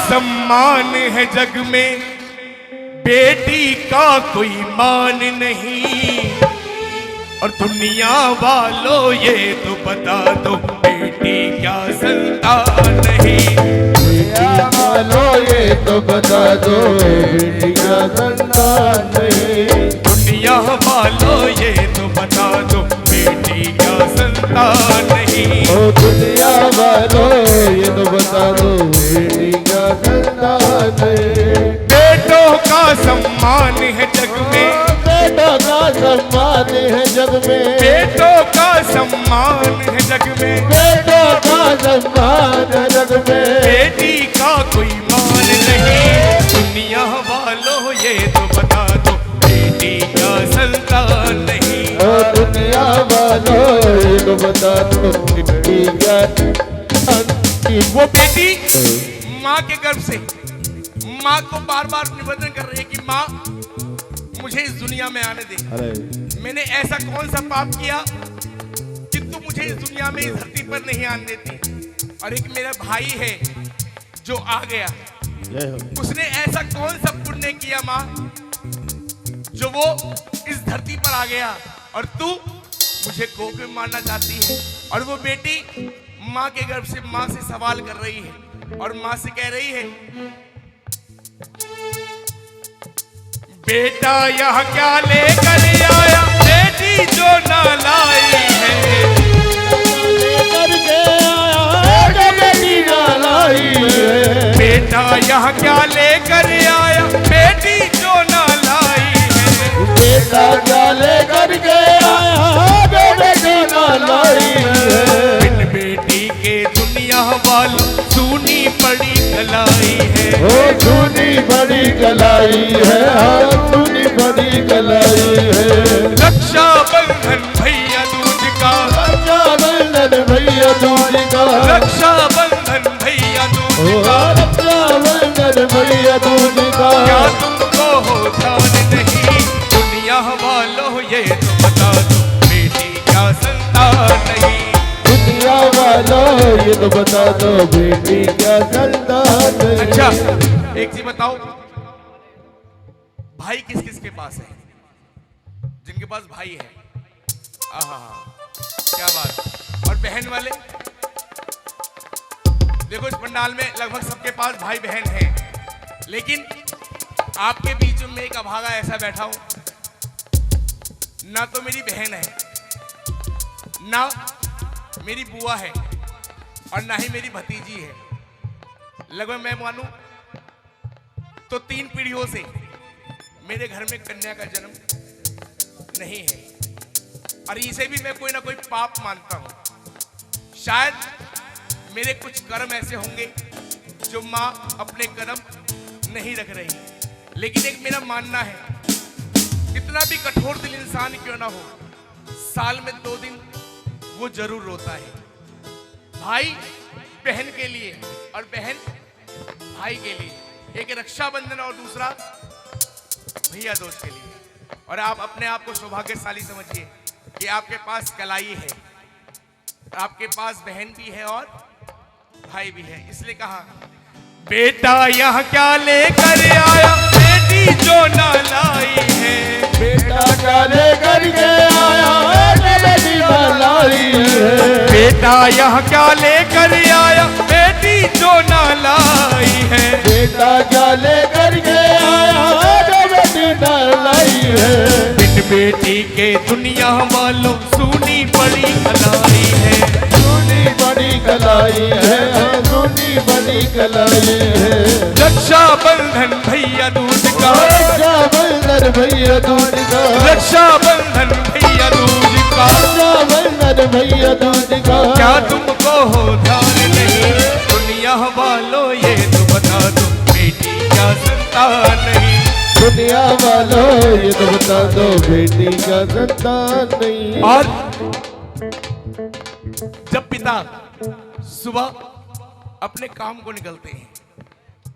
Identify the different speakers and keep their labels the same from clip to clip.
Speaker 1: सम्मान है जग में, बेटी का कोई मान नहीं। और दुनिया वालों ये तो बता दो, बेटी क्या संतान नहीं।
Speaker 2: दुनिया वालों ये तो बता दो, बेटी क्या संतान नहीं।
Speaker 1: दुनिया वालों ये तो बता दो, बेटी क्या संतान नहीं।
Speaker 2: ओ दुनिया वालों ये तो बता दो, बेटी क्या संतान नहीं।
Speaker 1: बेटों का सम्मान है जग में,
Speaker 2: बेटों का सम्मान है जग में।
Speaker 1: बेटों का सम्मान है जग में,
Speaker 2: बेटों का सम्मान है जग में।
Speaker 1: बेटी का कोई मान नहीं। दुनिया वालों ये तो बता दो, बेटी का संतान नहीं।
Speaker 2: ओ दुनिया वालों ये तो बता दो, बेटी क्या
Speaker 1: वो बेटी माँ के गर्भ से माँ को बार बार निवेदन कर रही है कि माँ मुझे इस दुनिया में आने दे।
Speaker 2: अरे
Speaker 1: मैंने ऐसा कौन सा पाप किया कि तू मुझे इस दुनिया में, इस धरती पर नहीं आने देती। और एक मेरा भाई है जो आ गया, उसने ऐसा कौन सा पुण्य किया माँ जो वो इस धरती पर आ गया और तू मुझे कोख में मारना चाहती है। और वो बेटी माँ के गर्भ से माँ से सवाल कर रही है और माँ से कह रही है, बेटा यह क्या लेकर आया, बेटी जो ना लाई है।
Speaker 2: लेकर के आया जो बेटी ना लाई है।
Speaker 1: बेटा यह क्या लेकर आया, बेटी जो ना लाई है।
Speaker 2: बेटा क्या लेकर के आया जो बेटी ना लाई है।
Speaker 1: बिन बेटी के दुनिया वालों सूनी पड़ी कलाई है।
Speaker 2: ओ सूनी बड़ी कलाई है, सूनी बड़ी कलाई है।
Speaker 1: रक्षा बंधन भैया दूज का,
Speaker 2: रक्षा बंधन भैया दूज का,
Speaker 1: रक्षा बंधन भैया दूज का।
Speaker 2: रक्षा बंधन भैया दूज का।
Speaker 1: क्या तुमको हो ध्यान नहीं, दुनिया वालों ये तो बता दो, बेटी क्या संतान नहीं।
Speaker 2: दुनिया वालों ये तो बता दो, बेटी क्या संतान नहीं।
Speaker 1: अच्छा एक चीज बताओ, भाई किस किस के पास है? जिनके पास भाई है, आहा क्या बात। और बहन वाले देखो, इस पंडाल में लगभग सबके पास भाई बहन है, लेकिन आपके बीच में एक अभागा ऐसा बैठा हूं, ना तो मेरी बहन है, ना मेरी बुआ है, और ना ही मेरी भतीजी है। लगभग मैं मानूं तो 3 पीढ़ियों से मेरे घर में कन्या का जन्म नहीं है। और इसे भी मैं कोई ना कोई पाप मानता हूं। शायद मेरे कुछ कर्म ऐसे होंगे जो माँ अपने कदम नहीं रख रही। लेकिन एक मेरा मानना है, कितना भी कठोर दिल इंसान क्यों ना हो, साल में 2 दिन वो जरूर रोता है। भाई बहन के लिए और बहन भाई के लिए, एक रक्षाबंधन और दूसरा भैया दूज के लिए। और आप अपने आप को सौभाग्यशाली समझिए कि आपके पास कलाई है, आपके पास बहन भी है और भाई भी है। इसलिए कहा, बेटा यह क्या लेकर आया, बेटी जो ना लाई है।
Speaker 2: बेटा क्या लेकर के आया जो बेटी ना लाई है।
Speaker 1: बेटा यह क्या लेकर आया, बेटी जो ना लाई है।
Speaker 2: बेटा क्या लेकर के आया जो बेटी ना लाई है।
Speaker 1: बिन बेटी के दुनिया वालों सूनी बड़ी कलाई है।
Speaker 2: सूनी बड़ी कलाई है, सूनी बड़ी कलाई है।
Speaker 1: रक्षा बंधन भैया दूज का,
Speaker 2: रक्षा बंधन भैया दूज का,
Speaker 1: रक्षा बंधन भैया दूज का।
Speaker 2: रक्षा बंधन भैया दूज का।
Speaker 1: क्या तुमको हो ध्यान नहीं, दुनिया वालों ये तो बता दो, बेटी क्या संतान नहीं।
Speaker 2: दुनिया वालों ये तो बता दो, बेटी का संतान नहीं।
Speaker 1: और जब पिता सुबह अपने काम को निकलते हैं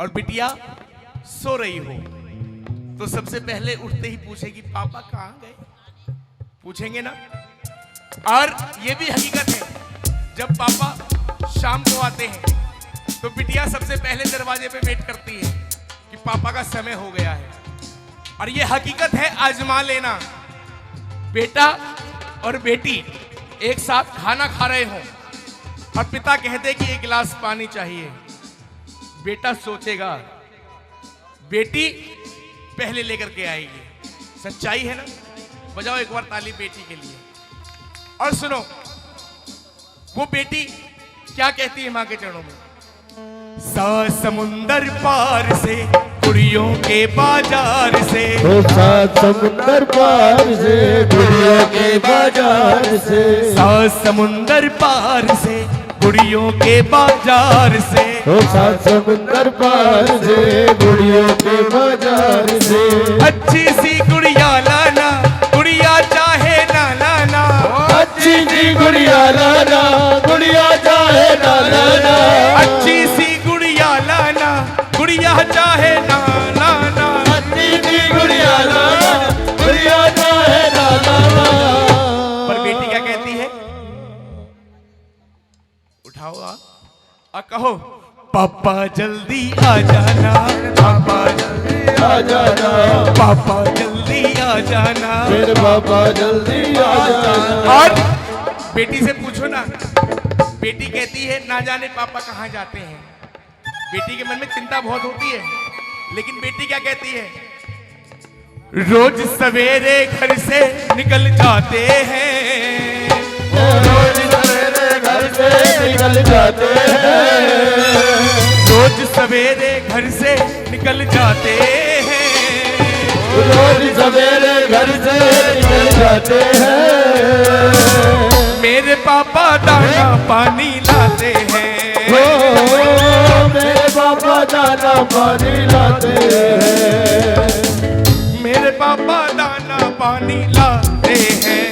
Speaker 1: और बिटिया सो रही हो, तो सबसे पहले उठते ही पूछेगी, पापा कहाँ गए? पूछेंगे ना। और ये भी हकीकत है, जब पापा शाम को आते हैं तो बिटिया सबसे पहले दरवाजे पे वेट करती है कि पापा का समय हो गया है। और ये हकीकत है, आजमा लेना। बेटा और बेटी एक साथ खाना खा रहे हो और पिता कहते कि एक गिलास पानी चाहिए। बेटा सोचेगा, बेटी पहले लेकर के आएगी। सच्चाई है ना? बजाओ एक बार ताली बेटी के लिए। और सुनो, वो बेटी क्या कहती है मां के चरणों में? समुंदर पार से गुड़ियों के बाजार से,
Speaker 2: सात समुंदर पार से गुड़ियों के बाजार से,
Speaker 1: समुंदर पार से गुड़ियों के बाजार से,
Speaker 2: सात समुंदर पार से गुड़ियों के बाजार से।
Speaker 1: अच्छी सी गुड़िया लाना, गुड़िया चाहे ना लाना,
Speaker 2: अच्छी सी गुड़िया लाना, गुड़िया चाहे ना लाना,
Speaker 1: अच्छी सी गुड़िया लाना, गुड़िया चाहे ना लाना,
Speaker 2: अच्छी सी गुड़िया लाना, गुड़िया चाहे ना लाना।
Speaker 1: पर बेटी क्या कहती है? उठाओ आ कहो, पापा जल्दी आ जाना, पापा जल्दी
Speaker 2: आ जाना,
Speaker 1: पापा जल्दी आ जाना,
Speaker 2: फिर पापा जल्दी आ जाना।
Speaker 1: और बेटी से पूछो ना, बेटी कहती है ना जाने पापा कहाँ जाते हैं। बेटी के मन में चिंता बहुत होती है, लेकिन बेटी क्या कहती है? रोज सवेरे घर से निकल जाते हैं,
Speaker 2: रोज सवेरे घर से निकल जाते हैं,
Speaker 1: रोज सवेरे घर से निकल जाते हैं,
Speaker 2: रोज सवेरे घर से निकल जाते हैं।
Speaker 1: मेरे पापा दाना पानी लाते हैं,
Speaker 2: मेरे पापा दाना पानी लाते हैं,
Speaker 1: मेरे पापा दाना पानी लाते हैं,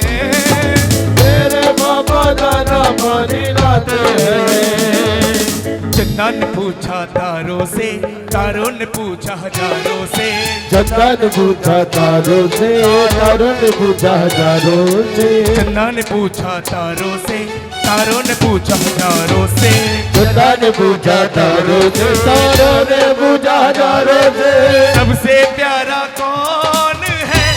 Speaker 2: मेरे पापा दाना पानी लाते हैं।
Speaker 1: चंदा ने पूछा तारों से, तारों ने पूछा हजारों से,
Speaker 2: चंदा ने पूछा तारों से, तारों ने पूछा हजारों से,
Speaker 1: चंदा ने पूछा तारों से, तारों ने पूछा हजारों से,
Speaker 2: चंदा ने पूछा तारों से, तारों ने पूछा हजारों से।
Speaker 1: सबसे प्यारा कौन है?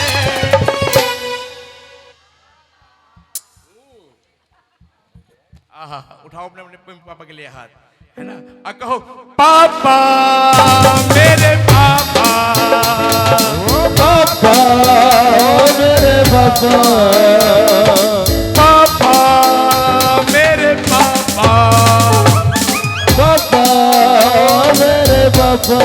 Speaker 1: आहा, उठाओ अपने अपने पापा के लिए हाथ, है ना? आ कहो, पापा मेरे पापा,
Speaker 2: पापा मेरे पापा,
Speaker 1: पापा मेरे पापा,
Speaker 2: पापा मेरे पापा।